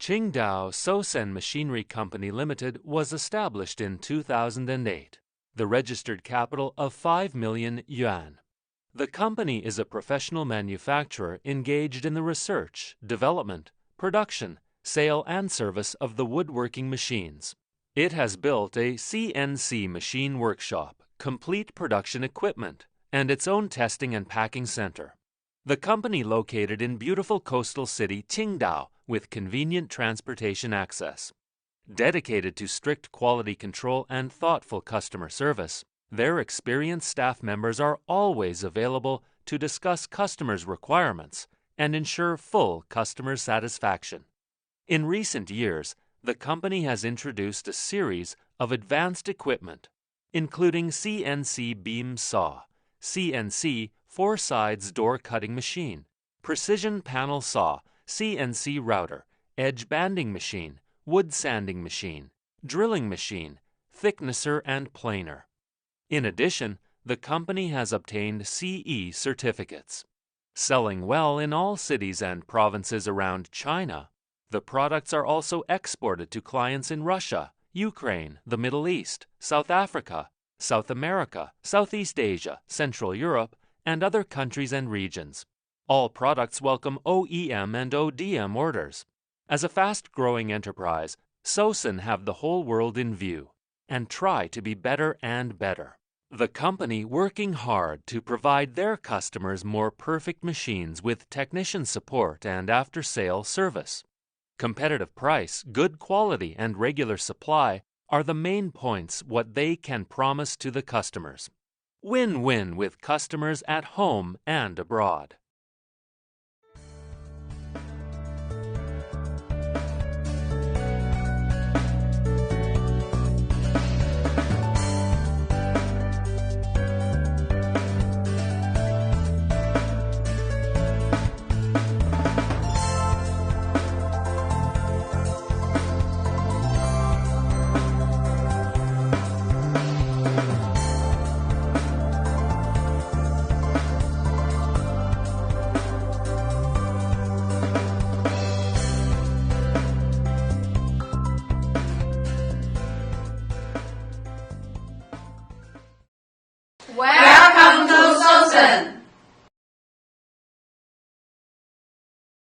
Qingdao SOSN Machinery Company Limited was established in 2008, the registered capital of 5 million yuan. The company is a professional manufacturer engaged in the research, development, production, sale and service of the woodworking machines. It has built a CNC machine workshop, complete production equipment, and its own testing and packing center. The company located in beautiful coastal city Qingdao with convenient transportation access. Dedicated to strict quality control and thoughtful customer service, their experienced staff members are always available to discuss customers' requirements and ensure full customer satisfaction. In recent years, the company has introduced a series of advanced equipment, including CNC beam saw, CNC four-sides door cutting machine, precision panel saw, CNC router, edge banding machine, wood sanding machine, drilling machine, thicknesser and planer. In addition, the company has obtained CE certificates. Selling well in all cities and provinces around China, the products are also exported to clients in Russia, Ukraine, the Middle East, South Africa, South America, Southeast Asia, Central Europe, and other countries and regions. All products welcome OEM and ODM orders. As a fast-growing enterprise, SOSN have the whole world in view and try to be better and better. The company working hard to provide their customers more perfect machines with technician support and after-sale service. Competitive price, good quality, and regular supply are the main points what they can promise to the customers. Win-win with customers at home and abroad.